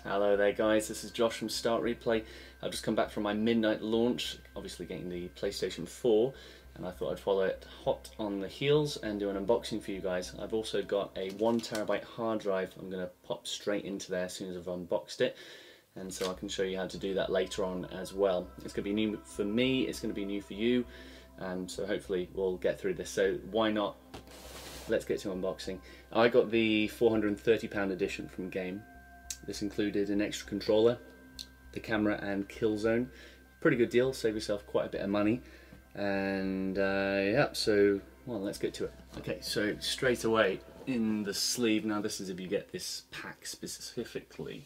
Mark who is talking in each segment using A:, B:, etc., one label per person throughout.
A: Hello there guys, this is Josh from Start Replay. I've just come back from my midnight launch, obviously getting the PlayStation 4, and I thought I'd follow it hot on the heels and do an unboxing for you guys. I've also got a 1TB hard drive I'm going to pop straight into there as soon as I've unboxed it, and so I can show you how to do that later on as well. It's going to be new for me, it's going to be new for you, so hopefully we'll get through this. So why not? Let's get to unboxing. I got the £430 edition from Game. This included an extra controller, the camera and kill zone. Pretty good deal, save yourself quite a bit of money. And yeah, so, well, let's get to it. Okay, so straight away in the sleeve, now this is if you get this pack specifically,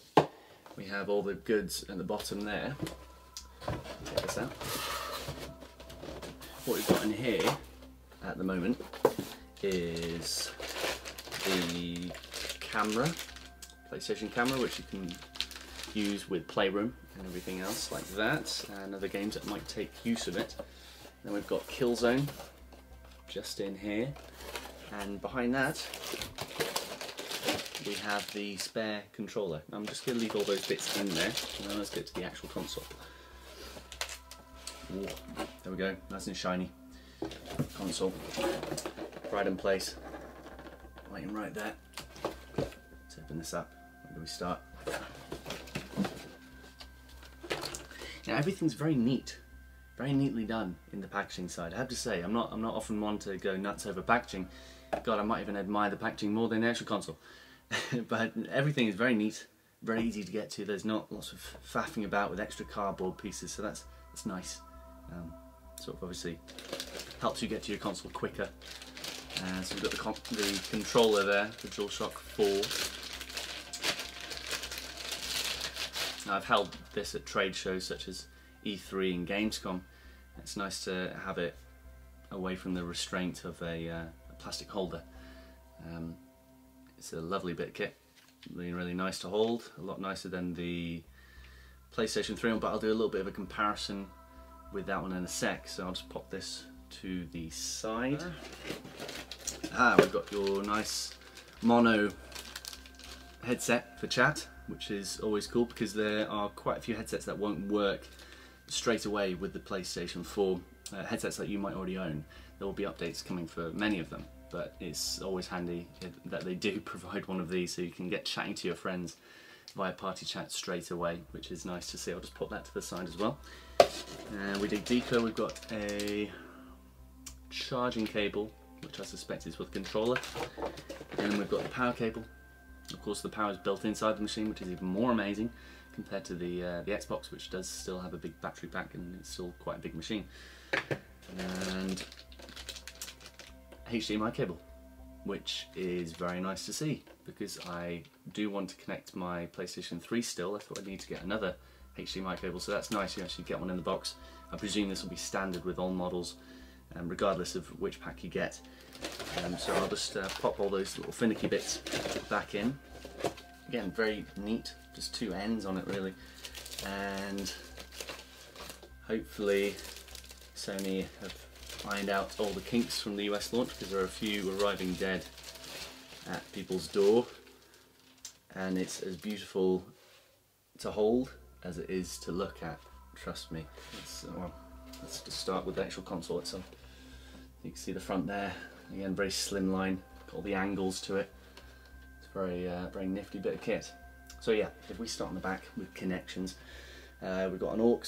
A: we have all the goods at the bottom there. Take this out. What we've got in here at the moment is the camera, PlayStation camera, which you can use with Playroom and everything else like that, and other games that might take use of it. Then we've got Killzone just in here, and behind that we have the spare controller. I'm just going to leave all those bits in there, and then let's get to the actual console. Ooh, there we go, nice and shiny console, right in place, waiting right there. Let's open this up. Where do we start? Now everything's very neat, very neatly done in the packaging side. I have to say, I'm not often one to go nuts over packaging. God, I might even admire the packaging more than the actual console. But everything is very neat, very easy to get to. There's not lots of faffing about with extra cardboard pieces, so that's nice. Sort of obviously helps you get to your console quicker. So we've got the controller there, the DualShock 4. Now, I've held this at trade shows such as E3 and Gamescom. It's nice to have it away from the restraint of a plastic holder. It's a lovely bit of kit, really nice to hold, a lot nicer than the PlayStation 3 one, but I'll do a little bit of a comparison with that one in a sec, so I'll just pop this to the side. We've got your nice mono headset for chat, which is always cool because there are quite a few headsets that won't work straight away with the PlayStation 4 headsets that you might already own. There will be updates coming for many of them, but it's always handy that they do provide one of these so you can get chatting to your friends via party chat straight away, which is nice to see. I'll just put that to the side as well. And we dig deeper, we've got a charging cable, which I suspect is for the controller, and then we've got the power cable. Of course, the power is built inside the machine, which is even more amazing compared to the Xbox, which does still have a big battery pack and it's still quite a big machine. And HDMI cable, which is very nice to see because I do want to connect my PlayStation 3 still. I thought I'd need to get another HDMI cable, so that's nice. You actually get one in the box. I presume this will be standard with all models, regardless of which pack you get. So I'll just pop all those little finicky bits back in. Again, very neat, just two ends on it really. And hopefully Sony have ironed out all the kinks from the US launch, because there are a few arriving dead at people's door. And it's as beautiful to hold as it is to look at, trust me. Well, let's just start with the actual console itself. You can see the front there. Again, very slim line, got all the angles to it. It's a very nifty bit of kit. So yeah, if we start on the back with connections, we've got an aux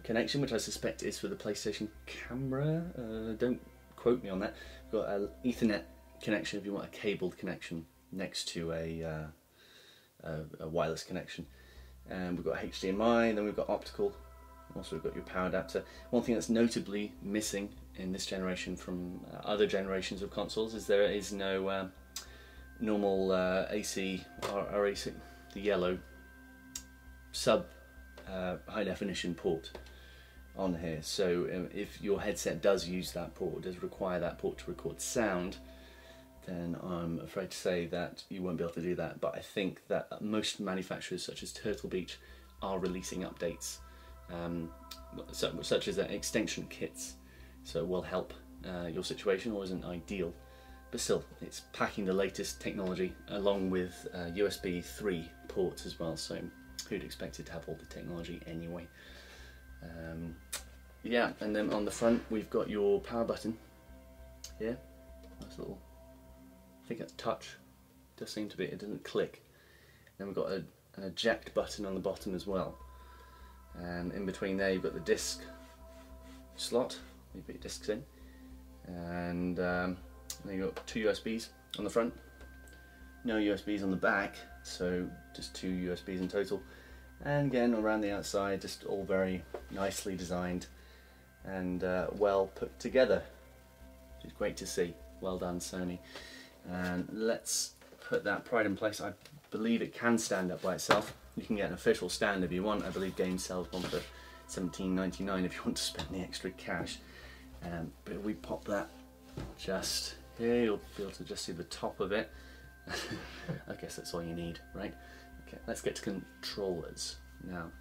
A: connection, which I suspect is for the PlayStation camera. Don't quote me on that. We've got an Ethernet connection if you want a cabled connection next to a wireless connection. And we've got HDMI, and then we've got optical. Also, we've got your power adapter. One thing that's notably missing in this generation from other generations of consoles is there is no normal AC or AC, the yellow sub high definition port on here. So if your headset does use that port, does require that port to record sound, then I'm afraid to say that you won't be able to do that. But I think that most manufacturers, such as Turtle Beach, are releasing updates, such as extension kits, so it will help your situation, or isn't ideal, but still it's packing the latest technology along with USB 3 ports as well, so who'd expect it to have all the technology anyway. Yeah, and then on the front we've got your power button here. Nice little, I think it's touch, does seem to be, it doesn't click. Then we've got an eject button on the bottom as well, and in between there you've got the disc slot, you put your discs in, and then you've got 2 USBs on the front, no USBs on the back, so just 2 USBs in total. And again, around the outside, just all very nicely designed and well put together, which is great to see. Well done, Sony. And let's put that pride in place. I believe it can stand up by itself. You can get an official stand if you want. I believe Game sells one for $17.99 if you want to spend the extra cash. But if we pop that just here, you'll be able to just see the top of it. I guess that's all you need, right? Okay, let's get to controllers. Now,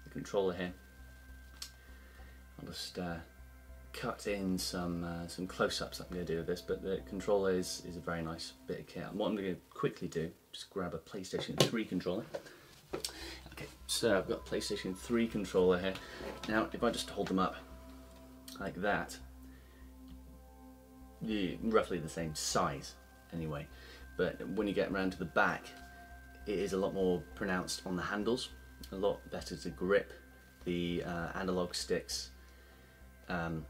A: the controller here, I'll just cut in some close-ups I'm going to do of this, but the controller is a very nice bit of kit. What I'm going to quickly do, just grab a PlayStation 3 controller. Okay, so I've got a PlayStation 3 controller here. Now, if I just hold them up like that, roughly the same size anyway, but when you get around to the back, it is a lot more pronounced on the handles, a lot better to grip. The analog sticks have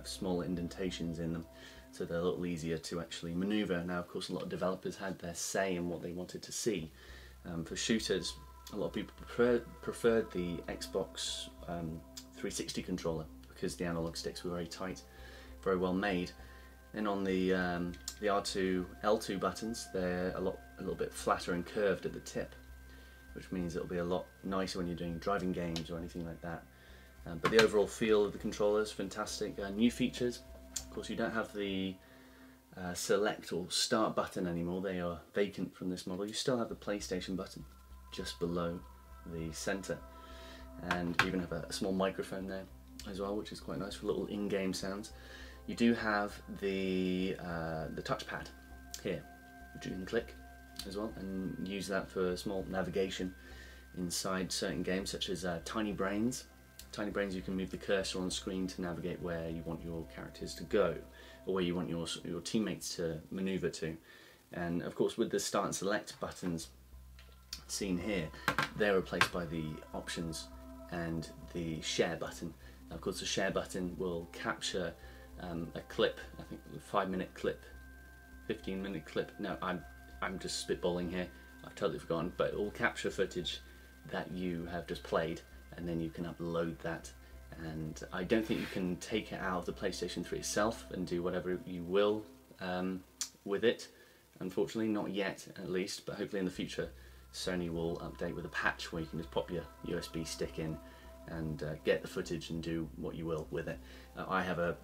A: small indentations in them, so they're a little easier to actually maneuver. Now, of course, a lot of developers had their say in what they wanted to see. For shooters, a lot of people preferred the Xbox 360 controller because the analog sticks were very tight, very well made. And on the R2, L2 buttons, they're a little bit flatter and curved at the tip, which means it'll be a lot nicer when you're doing driving games or anything like that. But the overall feel of the controller is fantastic. New features, of course, you don't have the select or start button anymore. They are vacant from this model. You still have the PlayStation button just below the center, and you even have a small microphone there as well, which is quite nice for little in-game sounds. You do have the touchpad here, which you can click as well and use that for small navigation inside certain games, such as Tiny Brains. Tiny Brains, you can move the cursor on screen to navigate where you want your characters to go, or where you want your teammates to maneuver to. And of course, with the start and select buttons seen here, they're replaced by the options and the share button. Now, of course, the share button will capture a clip, I think a 5-minute clip, 15-minute clip. No, I'm just spitballing here, I've totally forgotten, but it will capture footage that you have just played, and then you can upload that. And I don't think you can take it out of the PlayStation 3 itself and do whatever you will with it, unfortunately, not yet at least, but hopefully in the future Sony will update with a patch where you can just pop your USB stick in and get the footage and do what you will with it. I have a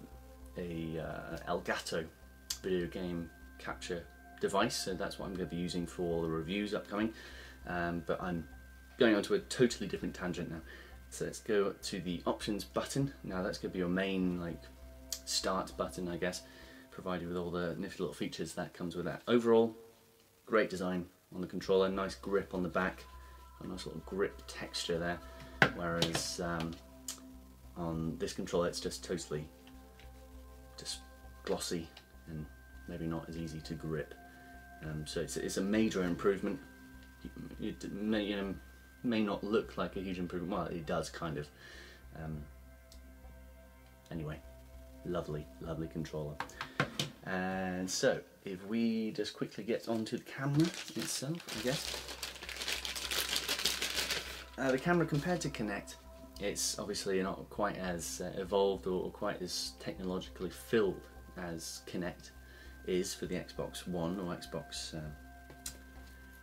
A: Elgato video game capture device, so that's what I'm going to be using for all the reviews upcoming, but I'm going on to a totally different tangent now. So let's go to the options button. Now that's going to be your main start button, I guess, provided with all the nifty little features that comes with that. Overall, great design on the controller, nice grip on the back, a nice little grip texture there, whereas on this controller it's just totally glossy and maybe not as easy to grip. So it's a major improvement. It may not look like a huge improvement. Well, it does kind of. Anyway, lovely controller. And so if we just quickly get onto the camera itself, I guess. The camera, compared to Kinect, it's obviously not quite as evolved or quite as technologically filled as Kinect is for the Xbox One or Xbox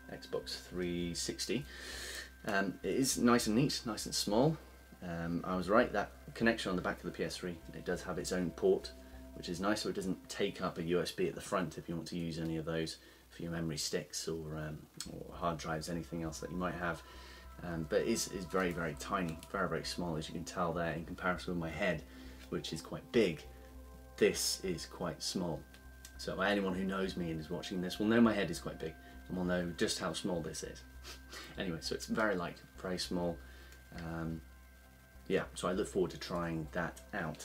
A: 360. It is nice and neat, nice and small. I was right, that connection on the back of the PS3, it does have its own port, which is nice, so it doesn't take up a USB at the front if you want to use any of those for your memory sticks or hard drives, anything else that you might have. But it is very tiny, very small, as you can tell there, in comparison with my head, which is quite big. This is quite small. So anyone who knows me and is watching this will know my head is quite big and will know just how small this is. Anyway, so it's very light, very small. Yeah, so I look forward to trying that out.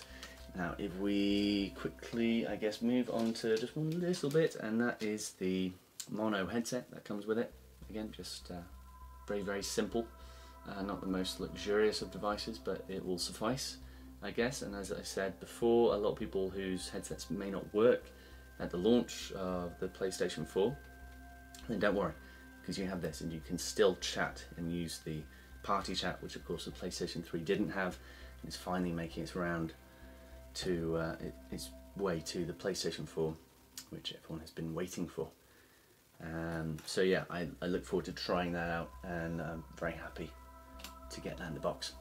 A: Now, if we quickly, I guess, move on to just one little bit, and that is the mono headset that comes with it. Again, just very, very simple. Not the most luxurious of devices, but it will suffice, I guess. And as I said before, a lot of people whose headsets may not work at the launch of the PlayStation 4, then don't worry, because you have this and you can still chat and use the party chat, which of course the PlayStation 3 didn't have, and it's finally making its round to its way to the PlayStation 4, which everyone has been waiting for. So yeah, I look forward to trying that out, and I'm very happy to get that in the box.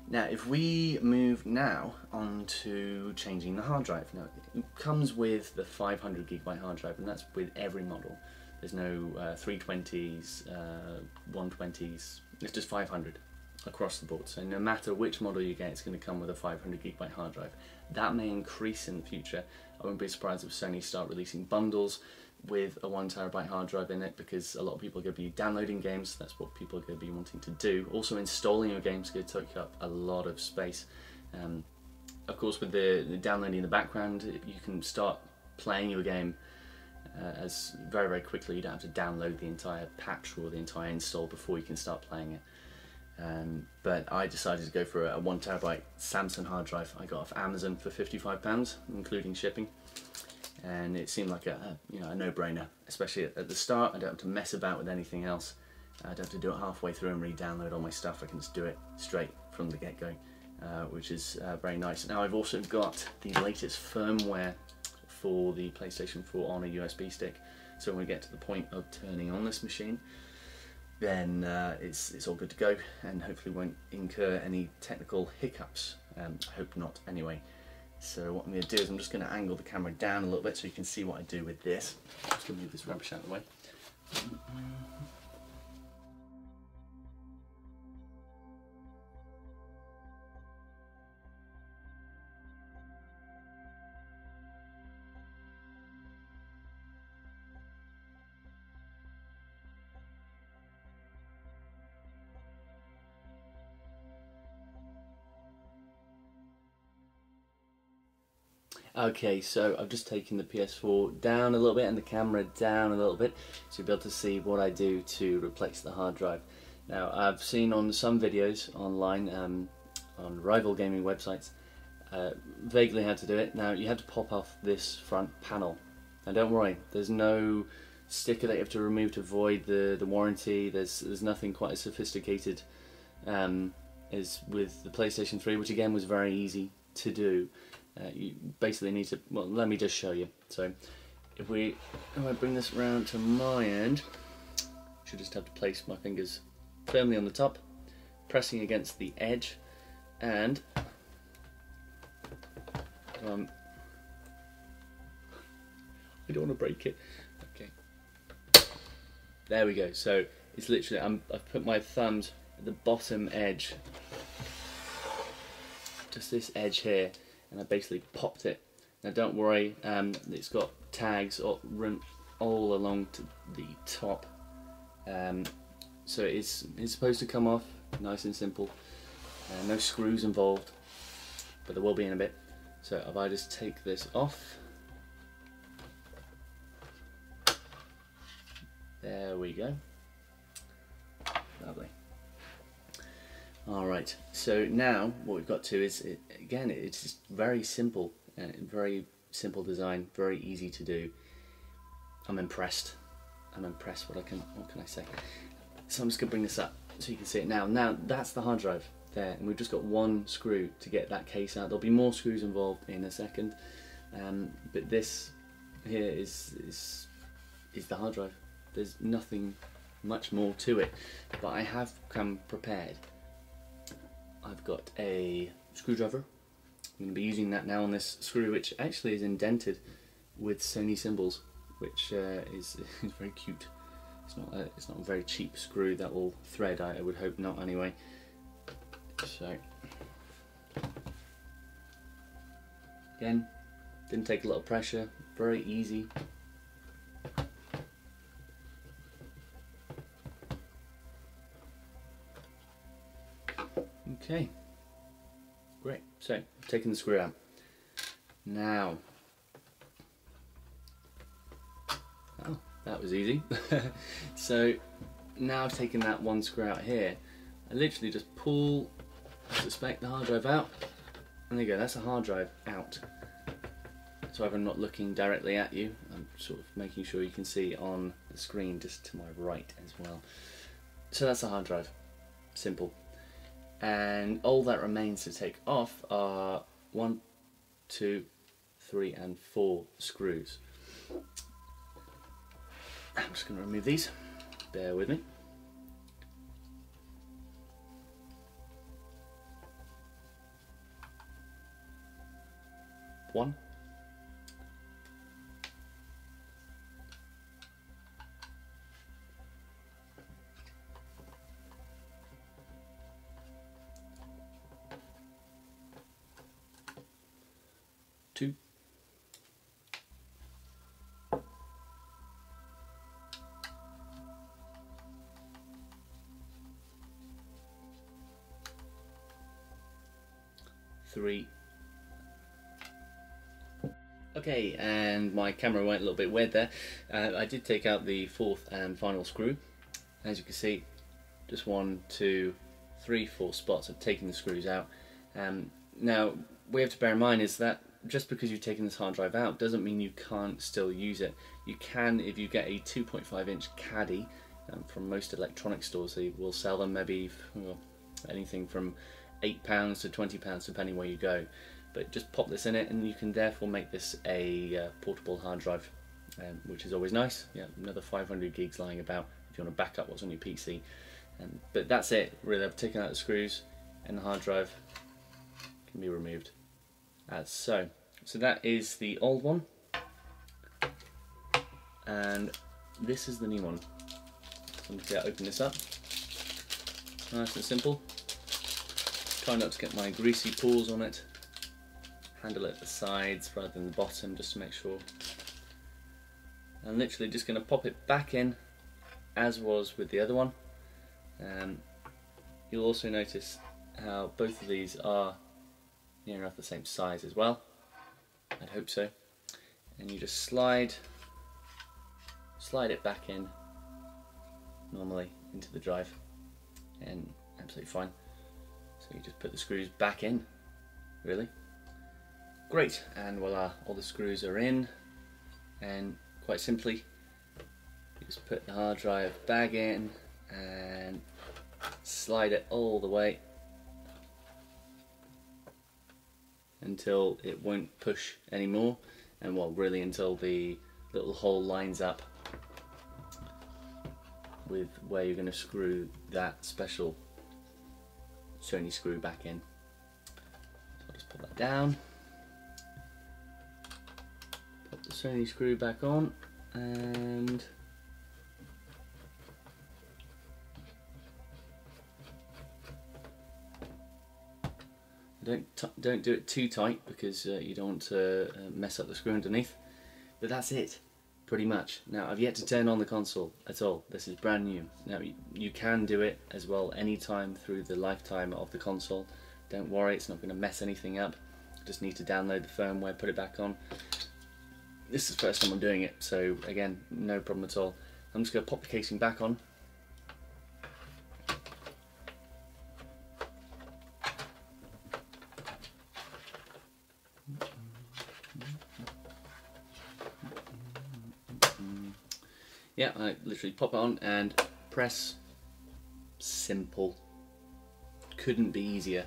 A: Now, if we move now on to changing the hard drive. Now, it comes with the 500GB hard drive, and that's with every model. There's no 320s, 120s, it's just 500 across the board. So no matter which model you get, it's going to come with a 500GB hard drive. That may increase in the future. I wouldn't be surprised if Sony start releasing bundles with a 1TB hard drive in it, because a lot of people are going to be downloading games. That's what people are going to be wanting to do. Also, installing your games is going to take up a lot of space. Of course, with the downloading in the background, you can start playing your game as very, very quickly. You don't have to download the entire patch or the entire install before you can start playing it. But I decided to go for a 1TB Samsung hard drive I got off Amazon for £55, including shipping. And it seemed like a no-brainer, especially at the start. I don't have to mess about with anything else. I don't have to do it halfway through and re-download all my stuff. I can just do it straight from the get-go, which is very nice. Now, I've also got the latest firmware for the PlayStation 4 on a USB stick. So when we get to the point of turning on this machine, then it's all good to go, and hopefully won't incur any technical hiccups. I hope not, anyway. So what I'm going to do is I'm just going to angle the camera down a little bit so you can see what I do with this. I'm just going to move this rubbish out of the way. Okay, so I've just taken the PS4 down a little bit and the camera down a little bit, so you'll be able to see what I do to replace the hard drive. Now, I've seen on some videos online, on rival gaming websites, vaguely how to do it. Now, you have to pop off this front panel. Now, don't worry, there's no sticker that you have to remove to void the warranty. There's nothing quite as sophisticated as with the PlayStation 3, which again was very easy to do. You basically need to, well, let me just show you. So if I bring this around to my end, I should just have to place my fingers firmly on the top, pressing against the edge, and I don't want to break it. Okay, there we go. So it's literally, I've put my thumbs at the bottom edge, just this edge here, and I basically popped it. Now don't worry, it's got tags all along to the top, so it's supposed to come off nice and simple. No screws involved, but there will be in a bit. So if I just take this off, there we go. Lovely. Alright, so now what we've got to is, again, it's just very simple, very simple design, very easy to do. I'm impressed. What can I say? So I'm just going to bring this up so you can see it now. Now that's the hard drive there, and we've just got one screw to get that case out. There'll be more screws involved in a second, but this here is the hard drive. There's nothing much more to it, but I have come prepared. I've got a screwdriver. I'm going to be using that now on this screw, which actually is indented with Sony symbols, which is very cute. It's not a very cheap screw that will thread. I would hope not, anyway. So again, didn't take a lot of pressure. very easy. Okay, great. So, taking the screw out. Now, oh, that was easy. So, now I've taken that one screw out here, I literally just pull, I suspect, the hard drive out, and there you go, that's a hard drive out. So if I'm not looking directly at you, I'm sort of making sure you can see on the screen just to my right as well. So that's a hard drive, simple. And all that remains to take off are 1, 2, 3 and 4 screws. I'm just going to remove these, bear with me. One. Two. Three. Okay, and my camera went a little bit weird there. I did take out the 4th and final screw. As you can see, just 1, 2, 3, 4 spots of taking the screws out. Now, we have to bear in mind is that just because you've taken this hard drive out doesn't mean you can't still use it. You can if you get a 2.5-inch caddy from most electronic stores. They will sell them maybe anything from £8 to £20 depending where you go. But just pop this in it and you can therefore make this a portable hard drive, which is always nice. Yeah, another 500 gigs lying about if you want to back up what's on your PC. But that's it, really. I've taken out the screws and the hard drive can be removed as so. So that is the old one, and this is the new one. So I'm going to open this up. Nice and simple. Try not to get my greasy paws on it. Handle it at the sides rather than the bottom just to make sure. I'm literally just going to pop it back in as was with the other one. You'll also notice how both of these are near enough the same size as well. I'd hope so. And you just slide it back in normally into the drive and absolutely fine. So you just put the screws back in, really. Great, and voila, all the screws are in, and quite simply you just put the hard drive back in and slide it all the way until it won't push anymore, and well, really until the little hole lines up with where you're going to screw that special Sony screw back in. So I'll just put that down, put the Sony screw back on, and don't do it too tight because you don't want to mess up the screw underneath. But that's it, pretty much. Now I've yet to turn on the console at all. This is brand new. Now you can do it as well anytime through the lifetime of the console. Don't worry, it's not going to mess anything up. Just need to download the firmware, put it back on. This is the first time I'm doing it, so again, no problem at all. I'm just going to pop the casing back on. Yeah, I literally pop it on and press. Simple. Couldn't be easier.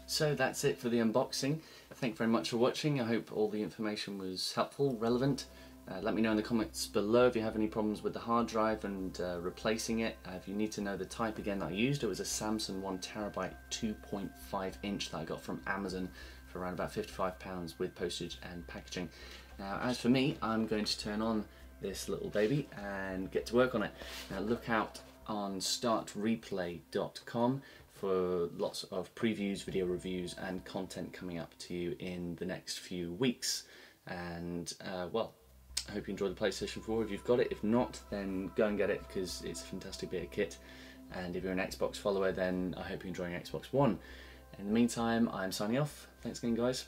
A: So that's it for the unboxing. Thank you very much for watching. I hope all the information was helpful, relevant, Let me know in the comments below if you have any problems with the hard drive and replacing it. If you need to know the type again that I used, it was a Samsung 1TB 2.5 inch that I got from Amazon for around about £55 with postage and packaging. Now as for me, I'm going to turn on this little baby and get to work on it. Now look out on startreplay.com for lots of previews, video reviews and content coming up to you in the next few weeks. And well, I hope you enjoy the PlayStation 4 if you've got it. If not, then go and get it because it's a fantastic bit of kit. And if you're an Xbox follower, then I hope you're enjoying Xbox One. In the meantime, I'm signing off. Thanks again, guys.